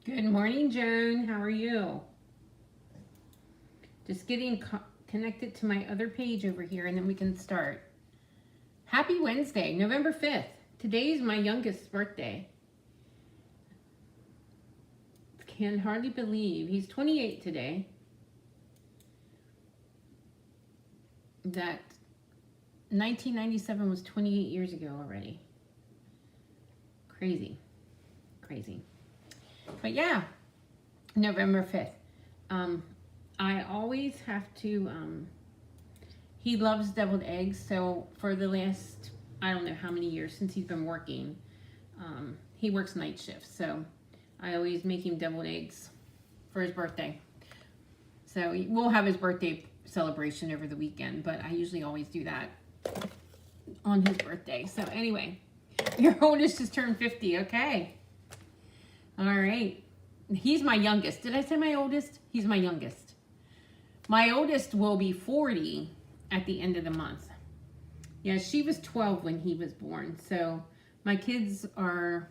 Good morning, Joan. How are you? Just getting connected to my other page over here and then we can start. Happy Wednesday, November 5th. Today's my youngest's birthday. Can hardly believe he's 28 today. That 1997 was 28 years ago already. Crazy. But yeah, November 5th. I always have to, he loves deviled eggs. So for the last, I don't know how many years since he's been working, he works night shifts. So I always make him deviled eggs for his birthday. So we'll have his birthday celebration over the weekend, but I usually always do that on his birthday. So anyway, your oldest just turned 50. Okay. All right. He's my youngest. Did I say my oldest? He's my youngest. My oldest will be 40 at the end of the month. Yeah, she was 12 when he was born. So my kids are,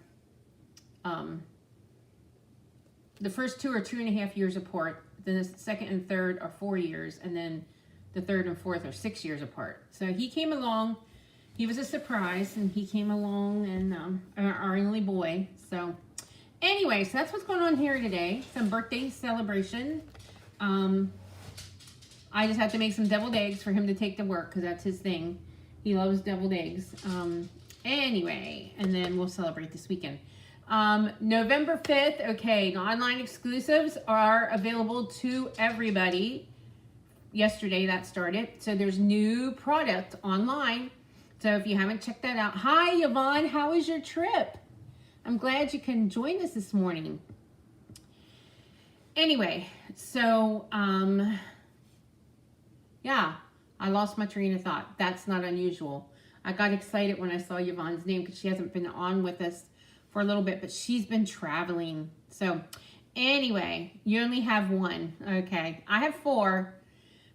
the first two are 2.5 years apart. Then the second and third are 4 years. And then the third and fourth are 6 years apart. So he came along. He was a surprise, and he came along, and our only boy. So anyway, so that's what's going on here today. Some birthday celebration. I just have to make some deviled eggs for him to take to work because that's his thing. He loves deviled eggs. Anyway, and then we'll celebrate this weekend. November 5th, okay, the online exclusives are available to everybody. Yesterday that started. So there's new product online. So if you haven't checked that out. Hi, Yvonne, how was your trip? I'm glad you can join us this morning. Anyway, so, yeah, I lost my train of thought. That's not unusual. I got excited when I saw Yvonne's name because she hasn't been on with us for a little bit, but she's been traveling. So anyway, you only have one. Okay, I have 4.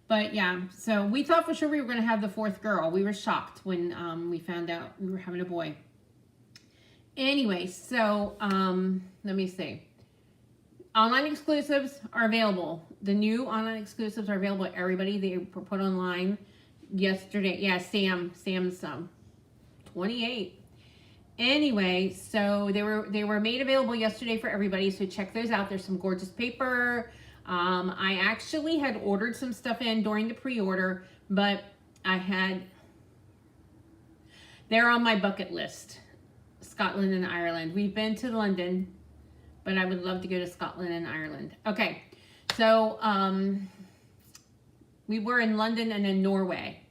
But yeah, so we thought for sure we were going to have the 4th girl. We were shocked when we found out we were having a boy. Anyway, so let me see. Online exclusives are available. The new online exclusives are available to everybody. They were put online yesterday. Yeah, Sam's 28. Anyway, so they were made available yesterday for everybody. So check those out. There's some gorgeous paper. I actually had ordered some stuff in during the pre-order, but they're on my bucket list. Scotland and Ireland. We've been to London, but I would love to go to Scotland and Ireland. Okay, so we were in London and then Norway.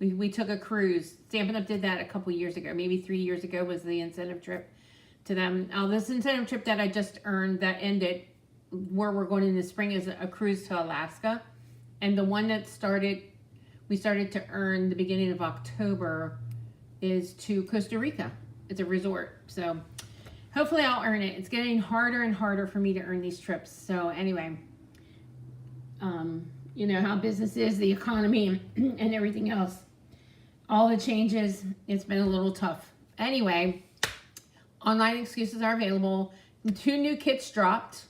We took a cruise. Stampin' Up! Did that a couple years ago. Maybe 3 years ago was the incentive trip to them. This incentive trip that I just earned that ended, where we're going in the spring, is a cruise to Alaska. And the one that we started to earn the beginning of October is to Costa Rica. It's a resort. So hopefully I'll earn it. It's getting harder and harder for me to earn these trips. So anyway, you know how business is, the economy, and everything else. All the changes, it's been a little tough. Anyway, online excuses are available. 2 new kits dropped,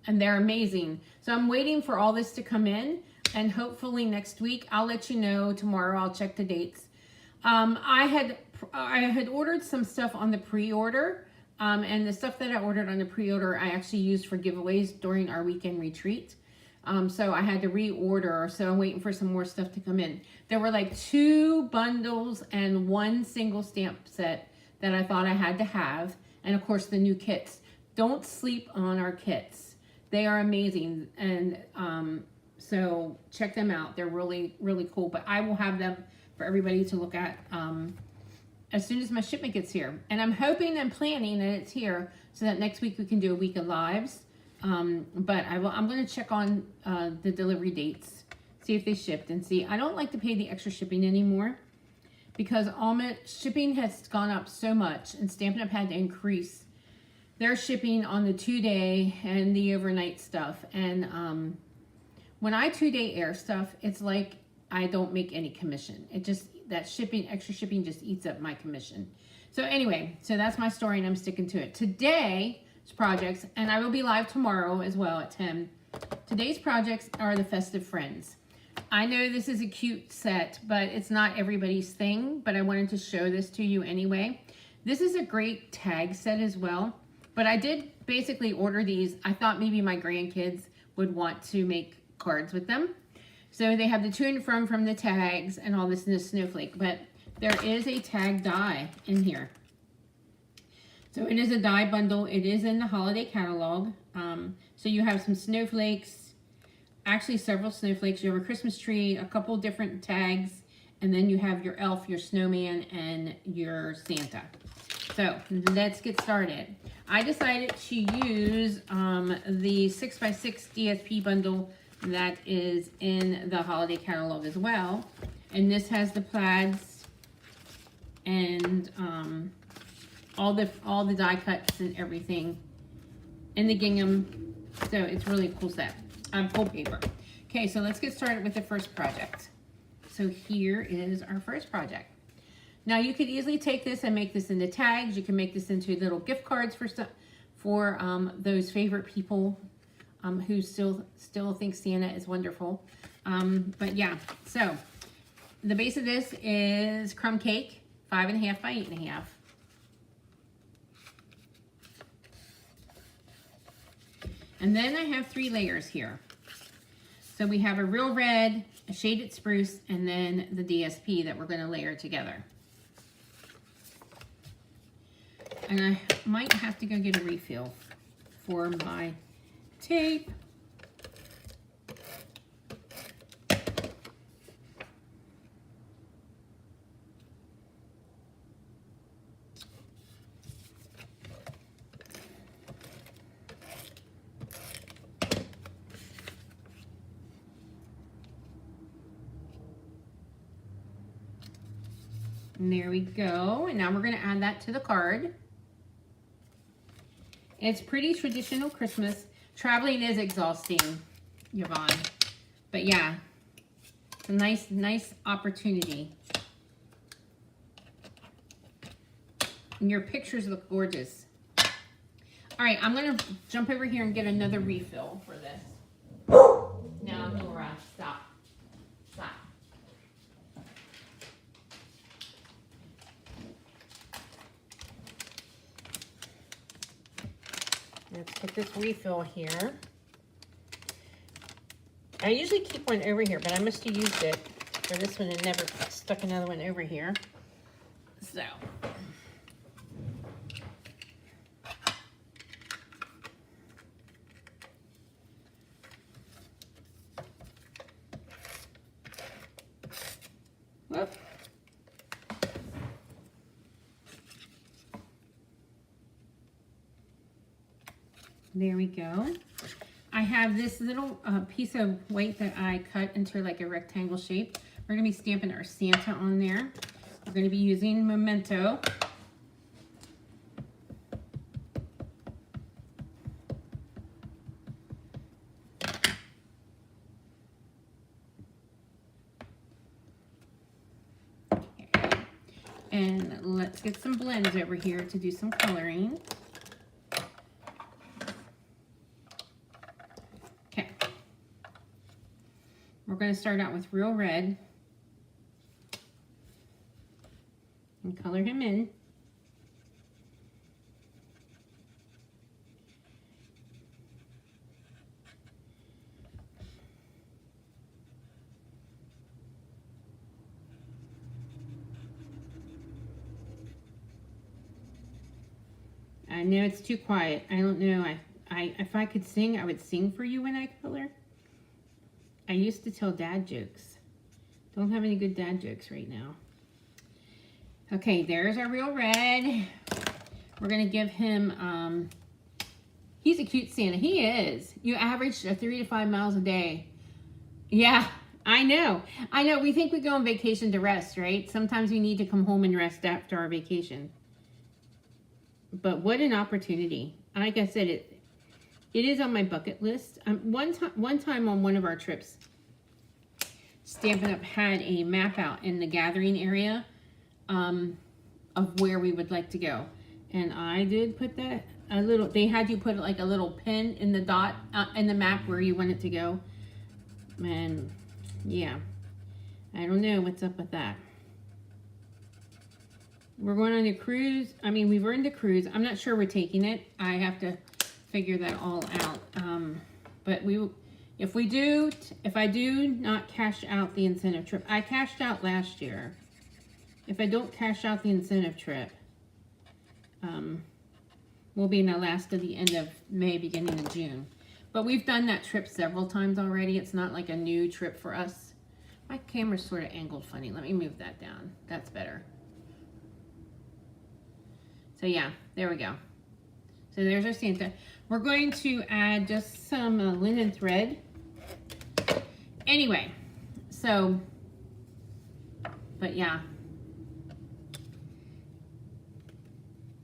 and they're amazing. So I'm waiting for all this to come in, and hopefully next week, I'll let you know tomorrow. I'll check the dates. I had ordered some stuff on the pre-order, and the stuff that I ordered on the pre-order, I actually used for giveaways during our weekend retreat. So I had to reorder, so I'm waiting for some more stuff to come in. There were like 2 bundles and 1 single stamp set that I thought I had to have, and of course the new kits. Don't sleep on our kits. They are amazing, and so check them out. They're really, really cool, but I will have them for everybody to look at as soon as my shipment gets here. And I'm hoping and planning that it's here so that next week we can do a week of lives. But I'm going to check on the delivery dates, see if they shipped, and see. I don't like to pay the extra shipping anymore because shipping has gone up so much, and Stampin' Up! Had to increase their shipping on the 2-day and the overnight stuff. And when I 2-day air stuff, it's like I don't make any commission. It just, that extra shipping just eats up my commission. So anyway, so that's my story, and I'm sticking to it. Today, projects, and I will be live tomorrow as well at 10. Today's projects are the Festive Friends. I know this is a cute set, but it's not everybody's thing, but I wanted to show this to you anyway. This is a great tag set as well, but I did basically order these. I thought maybe my grandkids would want to make cards with them. So they have the to and from the tags and all this in the snowflake, but there is a tag die in here. So it is a die bundle. It is in the holiday catalog. So you have some snowflakes, actually several snowflakes. You have a Christmas tree, a couple different tags, and then you have your elf, your snowman, and your Santa. So let's get started. I decided to use the 6x6 DSP bundle that is in the holiday catalog as well. And this has the plaids and all the die cuts and everything, and the gingham. So it's really a cool set. Full paper. Okay, so let's get started with the first project. So here is our first project. Now you could easily take this and make this into tags. You can make this into little gift cards for those favorite people who still think Santa is wonderful. But yeah, so the base of this is crumb cake, 5.5 by 8.5. And then I have 3 layers here. So we have a real red, a shaded spruce, and then the DSP that we're going to layer together. And I might have to go get a refill for my tape. And there we go. And now we're going to add that to the card. It's pretty traditional Christmas. Traveling is exhausting, Yvonne. But yeah, it's a nice opportunity. And your pictures look gorgeous. All right, I'm going to jump over here and get another refill for this. Now, Nora, stop. Stop. Let's put this refill here. I usually keep one over here, but I must have used it for this one and never stuck another one over here. So. Whoop. There we go. I have this little piece of white that I cut into like a rectangle shape. We're going to be stamping our Santa on there. We're going to be using Memento. Okay. And let's get some blends over here to do some coloring. We're going to start out with real red and color him in. I know it's too quiet. I don't know. If I could sing, I would sing for you when I color. I used to tell dad jokes. Don't have any good dad jokes right now. Okay, there's our real red. We're gonna give him, he's a cute Santa. He is. You average 3 to 5 miles a day. Yeah, I know. I know, we think we go on vacation to rest, right? Sometimes we need to come home and rest after our vacation. But what an opportunity. Like I said, it is on my bucket list. One time on one of our trips, Stampin' Up! Had a map out in the gathering area of where we would like to go. And I did put that a little, they had you put like a little pin in the dot, in the map where you want it to go. And yeah, I don't know what's up with that. We're going on a cruise. I mean, we've earned a cruise. I'm not sure we're taking it. I have to figure that all out. But if I do not cash out the incentive trip, I cashed out last year. If I don't cash out the incentive trip, we'll be in Alaska the end of May, beginning of June. But we've done that trip several times already. It's not like a new trip for us. My camera's sort of angled funny. Let me move that down. That's better. So yeah, there we go. So there's our Santa. We're going to add just some linen thread. Anyway, so, but yeah.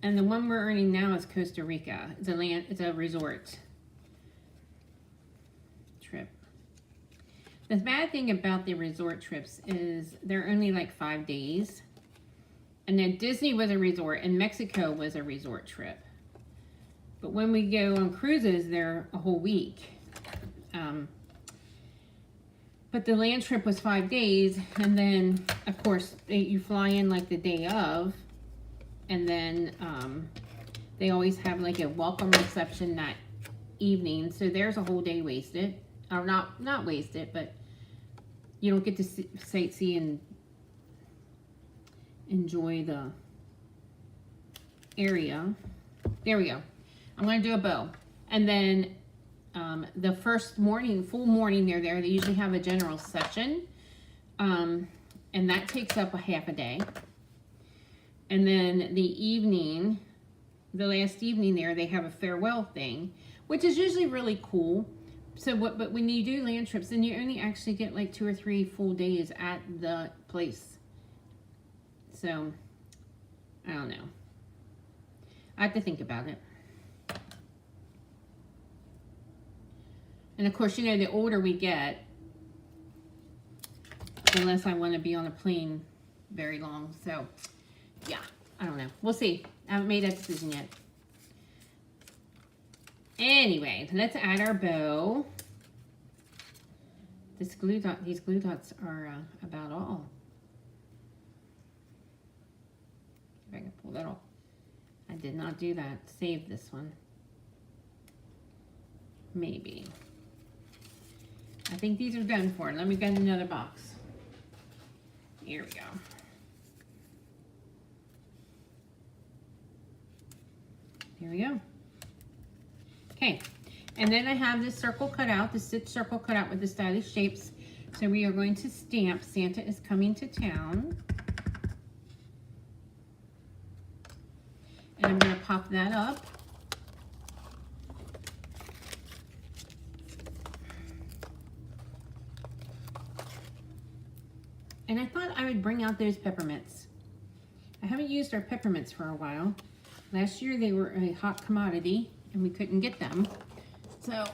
And the one we're earning now is Costa Rica. It's a resort trip. The bad thing about the resort trips is they're only like 5 days. And then Disney was a resort and Mexico was a resort trip. But when we go on cruises, they're a whole week. But the land trip was 5 days. And then, of course, you fly in like the day of. And then they always have like a welcome reception that evening. So there's a whole day wasted. Or not wasted, but you don't get to sightsee and enjoy the area. There we go. I'm going to do a bow. And then the first morning, full morning they're there. They usually have a general session. And that takes up a half a day. And then the evening, the last evening there, they have a farewell thing, which is usually really cool. So but when you do land trips, then you only actually get like 2 or 3 full days at the place. So, I don't know. I have to think about it. And of course, you know, the older we get, the less I want to be on a plane very long. So, yeah, I don't know. We'll see. I haven't made that decision yet. Anyway, let's add our bow. These glue dots are about all. If I can pull that off. I did not do that. Save this one. Maybe. I think these are done for. Let me get another box. Here we go. Here we go. Okay, and then I have this circle cut out, the stitch circle cut out with the stylish shapes. So we are going to stamp Santa is Coming to Town. And I'm going to pop that up. And I thought I would bring out those peppermints. I haven't used our peppermints for a while. Last year they were a hot commodity and we couldn't get them. So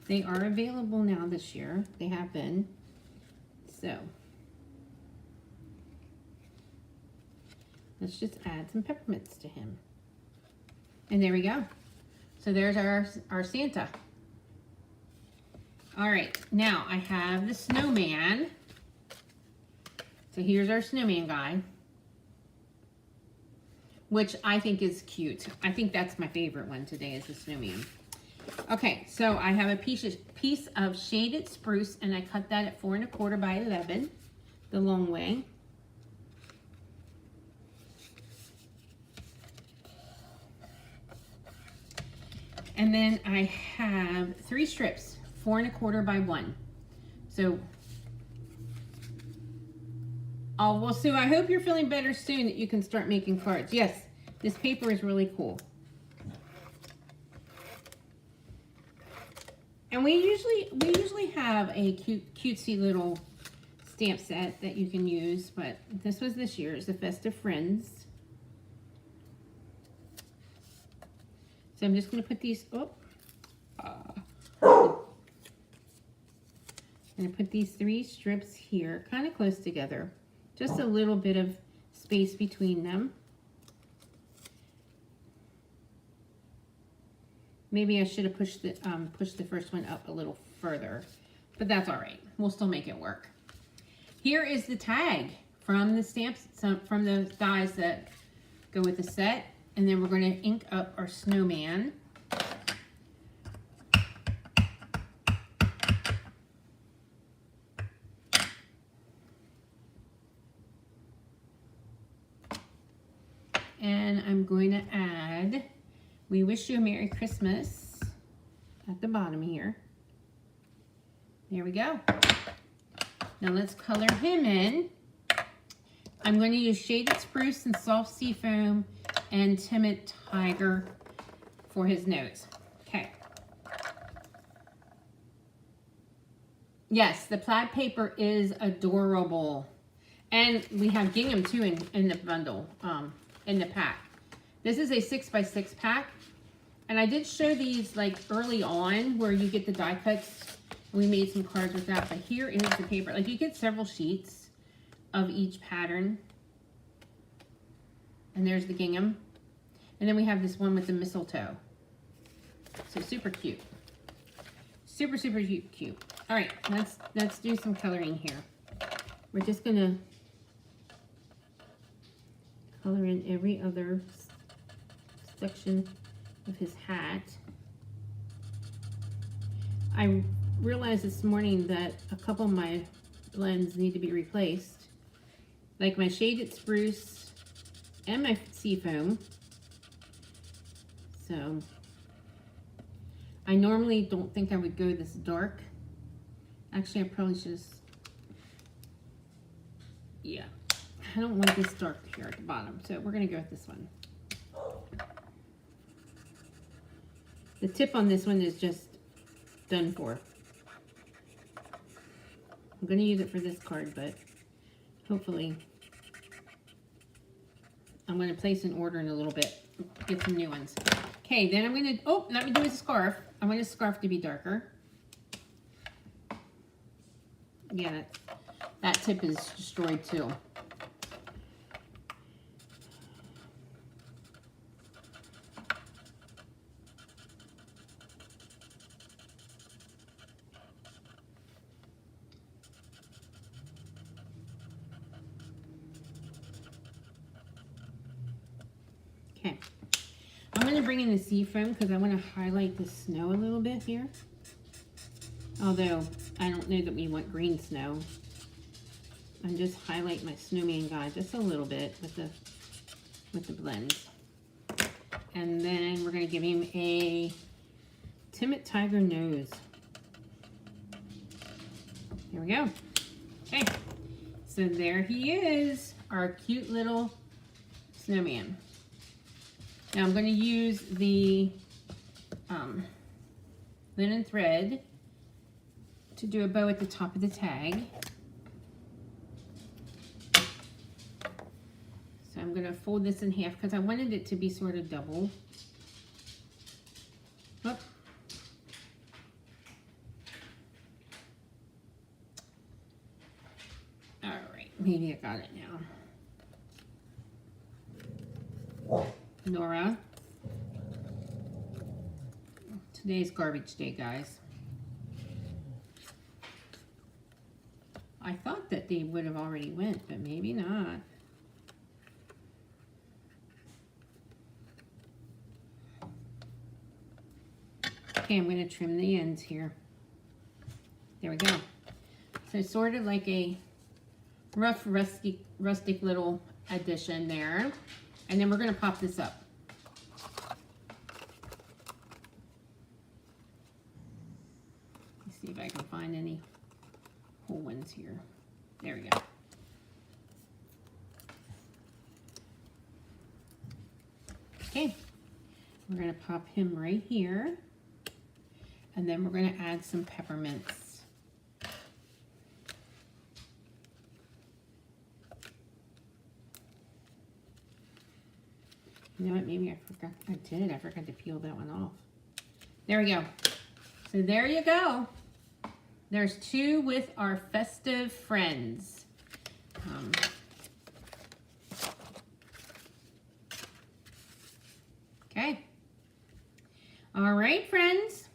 they are available now this year. They have been. So let's just add some peppermints to him. And there we go. So there's our Santa. All right, now I have the snowman. So here's our snowman guy, which I think is cute. I think that's my favorite one today is the snowman. Okay, so I have a piece of shaded spruce and I cut that at 4 1/4 by 11, the long way. And then I have 3 strips, 4 1/4 by 1. So, oh, well, Sue, I hope you're feeling better soon that you can start making cards. Yes, this paper is really cool. And we usually have a cutesy little stamp set that you can use, but this was this year's, the Festive Friends. So I'm just going to put these, I'm going to put these 3 strips here, kind of close together. Just a little bit of space between them. Maybe I should have pushed the first one up a little further, but that's all right. We'll still make it work. Here is the tag from the stamps, from the dies that go with the set, and then we're going to ink up our snowman. And I'm going to add "We Wish You a Merry Christmas" at the bottom here. There we go. Now let's color him in. I'm going to use Shaded Spruce and Soft Seafoam and Timid Tiger for his nose. Okay. Yes, the plaid paper is adorable. And we have gingham too in the bundle, in the pack. This is a 6x6 pack. And I did show these like early on where you get the die cuts. We made some cards with that, but here is the paper. Like you get several sheets of each pattern. And there's the gingham. And then we have this one with the mistletoe. So super cute. Super, super cute. All right, let's do some coloring here. We're just gonna color in every other section of his hat. I realized this morning that a couple of my blends need to be replaced, like my Shaded Spruce and my Seafoam. So I normally don't think I would go this dark. Actually, I probably should just, yeah, I don't want this dark here at the bottom, so we're gonna go with this one. The tip on this one is just done for. I'm going to use it for this card, but hopefully I'm going to place an order in a little bit, get some new ones. Okay, then I'm going to, oh, let me do a scarf. I want his scarf to be darker. Yeah, that tip is destroyed too. Okay, I'm going to bring in the Seafoam because I want to highlight the snow a little bit here. Although, I don't know that we want green snow. And just highlight my snowman guy just a little bit with the blends. And then we're going to give him a Timid Tiger nose. There we go. Okay, so there he is, our cute little snowman. Now I'm going to use the linen thread to do a bow at the top of the tag. So I'm going to fold this in half because I wanted it to be sort of double. Oop. All right, maybe I got it now. Nora. Today's garbage day, guys. I thought that they would have already went, but maybe not. Okay, I'm going to trim the ends here. There we go. So sort of like a rough, rustic little addition there. And then we're going to pop this up. Let's see if I can find any whole ones here. There we go. Okay, we're going to pop him right here. And then we're going to add some peppermints. You know what, maybe I forgot, I forgot to peel that one off. There we go. So there you go. There's two with our Festive Friends. Okay. All right, friends.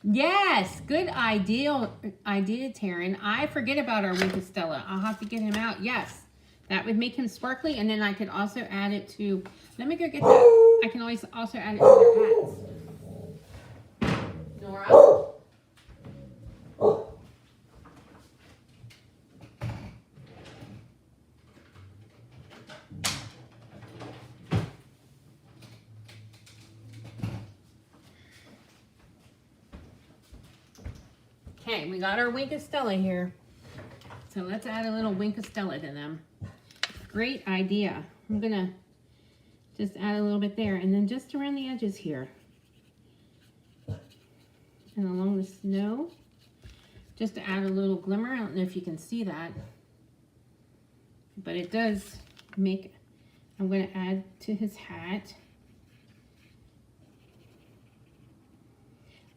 Yes, good idea, Taryn. I forget about our Wink Stella. I'll have to get him out. Yes, that would make him sparkly, and then I could also add it to. Let me go get that. I can always also add it to their hats. Nora. Okay, we got our Wink Stella here. So let's add a little Wink Stella to them. Great idea. I'm gonna just add a little bit there, and then just around the edges here. And along the snow, just to add a little glimmer. I don't know if you can see that, but it does make, I'm gonna add to his hat.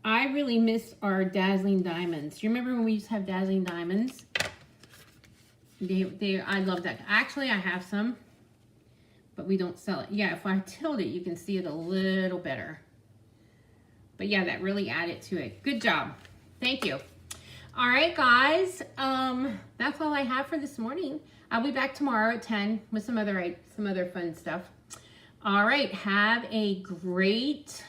I really miss our dazzling diamonds. Do you remember when we used to have dazzling diamonds? I love that. Actually, I have some, but we don't sell it. Yeah, if I tilt it, you can see it a little better. But yeah, that really added to it. Good job. Thank you. All right, guys. That's all I have for this morning. I'll be back tomorrow at 10 with some other fun stuff. All right. Have a great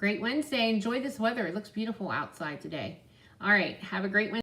Wednesday. Enjoy this weather. It looks beautiful outside today. All right. Have a great Wednesday.